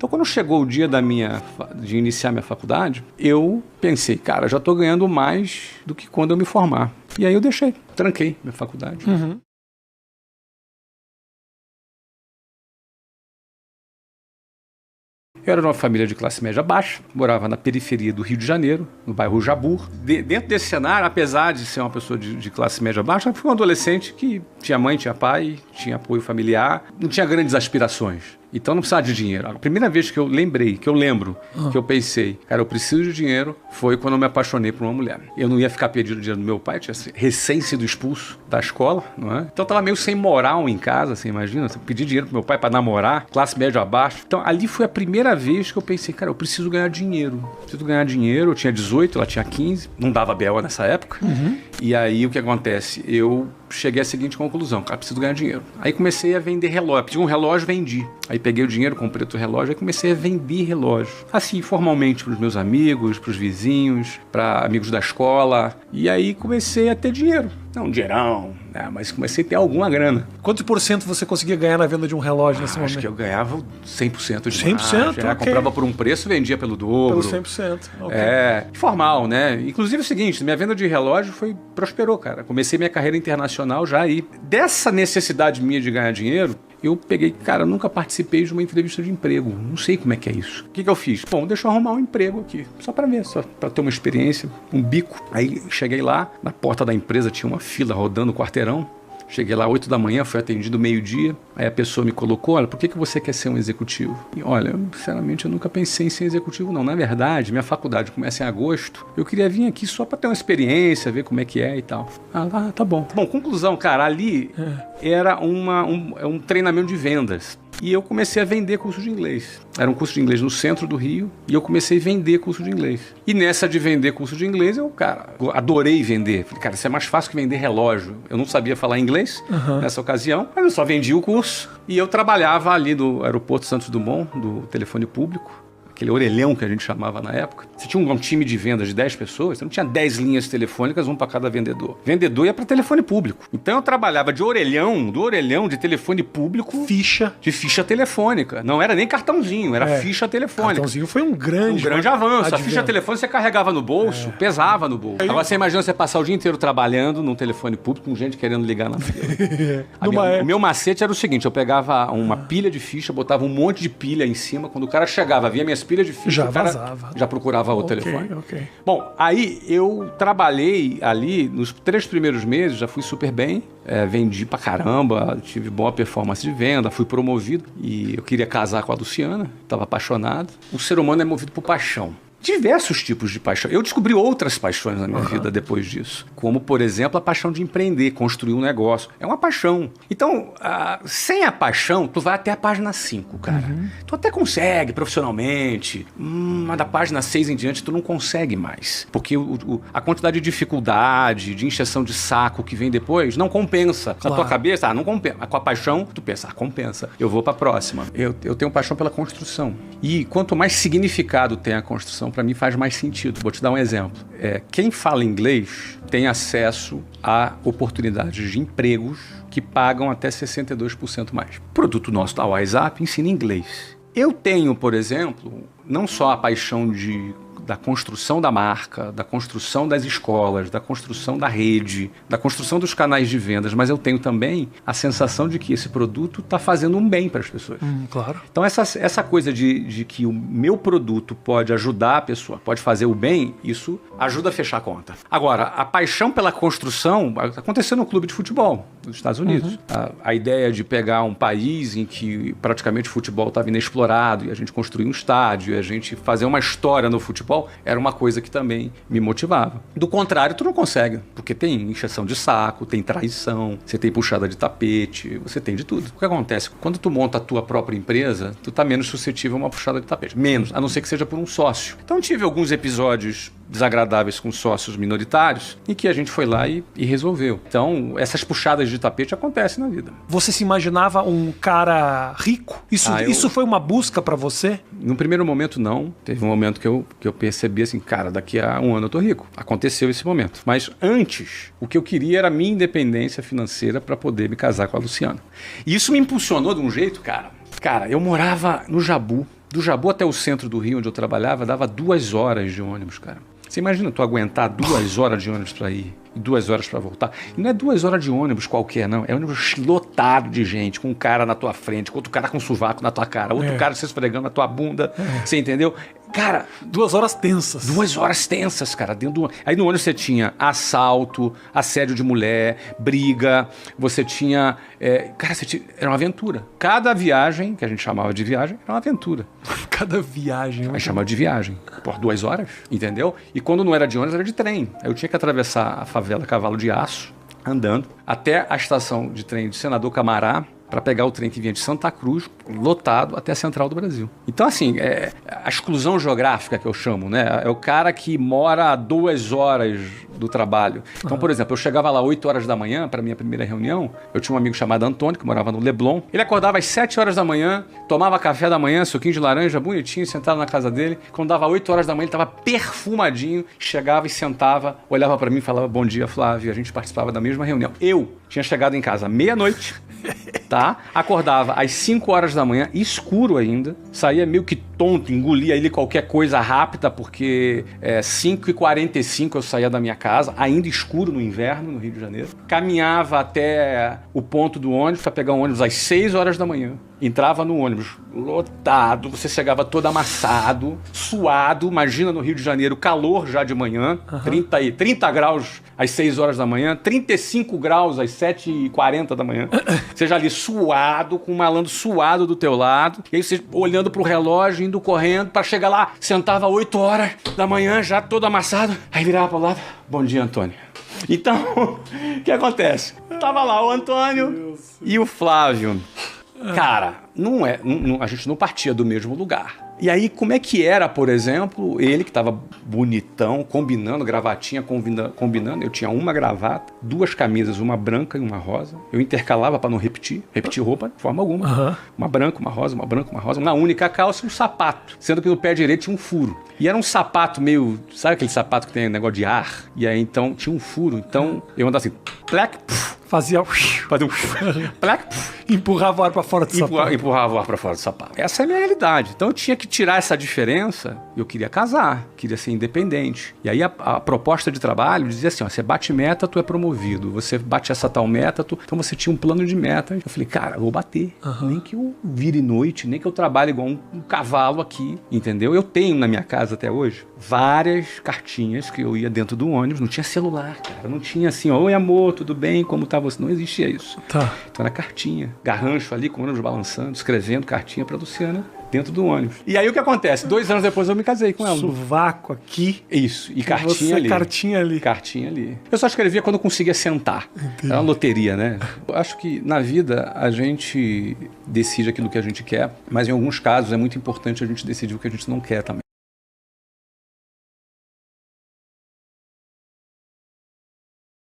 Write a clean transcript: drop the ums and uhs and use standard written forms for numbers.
Então, quando chegou o dia de iniciar minha faculdade, eu pensei, cara, já estou ganhando mais do que quando eu me formar. E aí eu tranquei minha faculdade. Uhum. Eu era de uma família de classe média baixa, morava na periferia do Rio de Janeiro, no bairro Jabur. Dentro desse cenário, apesar de ser uma pessoa de classe média baixa, eu fui um adolescente que tinha mãe, tinha pai, tinha apoio familiar, não tinha grandes aspirações. Então não precisava de dinheiro. A primeira vez que eu lembro, que eu pensei, cara, eu preciso de dinheiro, foi quando eu me apaixonei por uma mulher. Eu não ia ficar pedindo dinheiro do meu pai, tinha recém sido expulso da escola, não é? Então eu tava meio sem moral em casa, você imagina? Eu pedi dinheiro pro meu pai para namorar, classe média abaixo. Então ali foi a primeira vez que eu pensei, cara, eu preciso ganhar dinheiro. Eu tinha 18, ela tinha 15, não dava BO nessa época. Uhum. E aí o que acontece? Eu cheguei à seguinte conclusão, cara, preciso ganhar dinheiro. Aí comecei a vender relógio. Pedi um relógio, vendi. Aí peguei o dinheiro, comprei outro relógio, aí comecei a vender relógio. Assim, formalmente para os meus amigos, para os vizinhos, para amigos da escola. E aí comecei a ter dinheiro. Não um dinheirão, né? Mas comecei a ter alguma grana. Quantos por cento você conseguia ganhar na venda de um relógio nesse momento? Acho que eu ganhava 100% de 100%? margem. Okay. Comprava por um preço, vendia pelo dobro. Pelo 100%. Okay. Formal, né? Inclusive é o seguinte, minha venda de relógio prosperou, cara. Comecei minha carreira internacional já aí. Dessa necessidade minha de ganhar dinheiro, eu peguei, cara, eu nunca participei de uma entrevista de emprego. Não sei como é que é isso. O que eu fiz? Bom, deixa eu arrumar um emprego aqui. Só pra ver, só pra ter uma experiência, um bico. Aí cheguei lá, na porta da empresa tinha uma fila rodando o quarteirão. Cheguei lá 8 da manhã, fui atendido meio-dia. Aí a pessoa me colocou, olha, por que você quer ser um executivo? E olha, sinceramente, eu nunca pensei em ser executivo, não. Na verdade, minha faculdade começa em agosto. Eu queria vir aqui só para ter uma experiência, ver como é que é e tal. Tá bom. Bom, conclusão, cara, ali era um treinamento de vendas. E eu comecei a vender curso de inglês. Era um curso de inglês no centro do Rio e eu comecei a vender curso de inglês. E nessa de vender curso de inglês, eu adorei vender. Falei, cara, isso é mais fácil que vender relógio. Eu não sabia falar inglês nessa ocasião, mas eu só vendi o curso. E eu trabalhava ali no aeroporto Santos Dumont, do telefone público. Aquele orelhão que a gente chamava na época. Você tinha um time de vendas de 10 pessoas, você não tinha 10 linhas telefônicas, um para cada vendedor. Vendedor ia para telefone público. Então eu trabalhava do orelhão de telefone público. De ficha telefônica. Não era nem cartãozinho, era ficha telefônica. Cartãozinho foi um grande avanço. A ficha telefônica você carregava no bolso, pesava no bolso. Agora você imagina você passar o dia inteiro trabalhando num telefone público com gente querendo ligar na fila. O meu macete era o seguinte, eu pegava uma pilha de ficha, botava um monte de pilha em cima, quando o cara chegava, via minhas pilha de ficha, já vazava. Já procurava o telefone. Okay. Bom, aí eu trabalhei ali, nos 3 primeiros meses, já fui super bem, vendi pra caramba, tive boa performance de venda, fui promovido e eu queria casar com a Luciana, estava apaixonado. O ser humano é movido por paixão. Diversos tipos de paixão. Eu descobri outras paixões na minha vida depois disso. Como, por exemplo, a paixão de empreender, construir um negócio. É uma paixão. Então, sem a paixão, tu vai até a página 5, cara. Tu até consegue profissionalmente, mas da página 6 em diante tu não consegue mais. Porque a quantidade de dificuldade, de encheção de saco que vem depois, não compensa. Na tua cabeça, não compensa. Mas com a paixão, tu pensa, compensa. Eu vou pra próxima. Eu tenho paixão pela construção. E quanto mais significado tem a construção, para mim faz mais sentido. Vou te dar um exemplo. Quem fala inglês tem acesso a oportunidades de empregos que pagam até 62% mais. O produto nosso da WhatsApp ensina inglês. Eu tenho, por exemplo, não só a paixão da construção da marca, da construção das escolas, da construção da rede, da construção dos canais de vendas, mas eu tenho também a sensação de que esse produto está fazendo um bem para as pessoas. Claro. Então essa coisa de que o meu produto pode ajudar a pessoa, pode fazer o bem, isso ajuda a fechar a conta. Agora, a paixão pela construção aconteceu no clube de futebol dos Estados Unidos. A ideia de pegar um país em que praticamente o futebol estava inexplorado e a gente construir um estádio, e a gente fazer uma história no futebol, era uma coisa que também me motivava. Do contrário, tu não consegue, porque tem encheção de saco, tem traição, você tem puxada de tapete, você tem de tudo. O que acontece? Quando tu monta a tua própria empresa, tu tá menos suscetível a uma puxada de tapete. Menos, a não ser que seja por um sócio. Então tive alguns episódios desagradáveis com sócios minoritários em que a gente foi lá e resolveu. Então, essas puxadas de tapete acontecem na vida. Você se imaginava um cara rico? Isso foi uma busca pra você? No primeiro momento, não. Teve um momento que eu percebi assim, cara, daqui a um ano eu tô rico. Aconteceu esse momento. Mas antes, o que eu queria era a minha independência financeira para poder me casar com a Luciana. E isso me impulsionou de um jeito, cara. Cara, eu morava no Jabu, Do Jabu até o centro do Rio, onde eu trabalhava, dava 2 horas de ônibus, cara. Você imagina tu aguentar 2 horas de ônibus para ir e 2 horas para voltar? E não é 2 horas de ônibus qualquer, não. É ônibus lotado de gente, com um cara na tua frente, com outro cara com sovaco na tua cara, outro cara se esfregando na tua bunda. Você entendeu? Cara, 2 horas tensas. 2 horas tensas, cara. Aí no ônibus você tinha assalto, assédio de mulher, briga, você tinha... Cara, era uma aventura. Cada viagem, que a gente chamava de viagem, era uma aventura. Cada viagem. Aí chamava de viagem. Por 2 horas, entendeu? E quando não era de ônibus, era de trem. Aí eu tinha que atravessar a favela Cavalo de Aço, andando, até a estação de trem de Senador Camará, para pegar o trem que vinha de Santa Cruz, lotado, até a Central do Brasil. Então, assim, a exclusão geográfica que eu chamo, né? É o cara que mora a 2 horas do trabalho. Então, por exemplo, eu chegava lá 8 horas da manhã para minha primeira reunião, eu tinha um amigo chamado Antônio, que morava no Leblon. Ele acordava às 7 horas da manhã, tomava café da manhã, suquinho de laranja, bonitinho, sentado na casa dele. Quando dava 8 horas da manhã, ele estava perfumadinho, chegava e sentava, olhava para mim e falava, bom dia, Flávio. A gente participava da mesma reunião. Eu tinha chegado em casa meia-noite, tá? Acordava às 5 horas da manhã, escuro ainda, saía meio que tonto, engolia ali qualquer coisa rápida, porque 5h45 eu saía da minha casa, ainda escuro no inverno, no Rio de Janeiro. Caminhava até o ponto do ônibus para pegar um ônibus às 6 horas da manhã. Entrava no ônibus lotado, você chegava todo amassado, suado, imagina no Rio de Janeiro, calor já de manhã, 30 graus às 6 horas da manhã, 35 graus às 7h40 da manhã. Você já ali suado, com um malandro suado do teu lado, e aí você olhando pro relógio, indo correndo, para chegar lá, sentava 8 horas da manhã, já todo amassado, aí virava pro lado, bom dia, Antônio. Então, o que acontece? Tava lá o Antônio e o Flávio. Cara, a gente não partia do mesmo lugar. E aí, como é que era, por exemplo, ele que estava bonitão, combinando, gravatinha, combinando. Eu tinha uma gravata, 2 camisas, uma branca e uma rosa. Eu intercalava para não repetir roupa de forma alguma. Uma branca, uma rosa, uma branca, uma rosa. Uma única calça e um sapato. Sendo que no pé direito tinha um furo. E era um sapato meio... Sabe aquele sapato que tem negócio de ar? E aí, então, tinha um furo. Então, eu andava assim... Plec, Fazia um... Plec, empurrava o ar pra fora do sapato. Empurrava o ar pra fora do sapato. Essa é a minha realidade. Então eu tinha que tirar essa diferença. Eu queria casar, queria ser independente. E aí a proposta de trabalho dizia assim, ó, você bate meta, tu é promovido. Você bate essa tal meta, então você tinha um plano de metas. Eu falei, cara, eu vou bater. Nem que eu vire noite, nem que eu trabalhe igual um cavalo aqui, entendeu? Eu tenho na minha casa até hoje várias cartinhas que eu ia dentro do ônibus. Não tinha celular, cara. Não tinha assim, ó, oi amor, tudo bem? Como tá você? Não existia isso. Tá. Então era cartinha. Garrancho ali com o ônibus balançando, escrevendo cartinha pra Luciana dentro do ônibus. E aí o que acontece? 2 anos depois eu me casei com ela. Sovaco aqui. Isso. E cartinha ali. Cartinha ali. Cartinha ali. Eu só escrevia quando eu conseguia sentar. Entendi. Era uma loteria, né? Eu acho que na vida a gente decide aquilo que a gente quer, mas em alguns casos é muito importante a gente decidir o que a gente não quer também.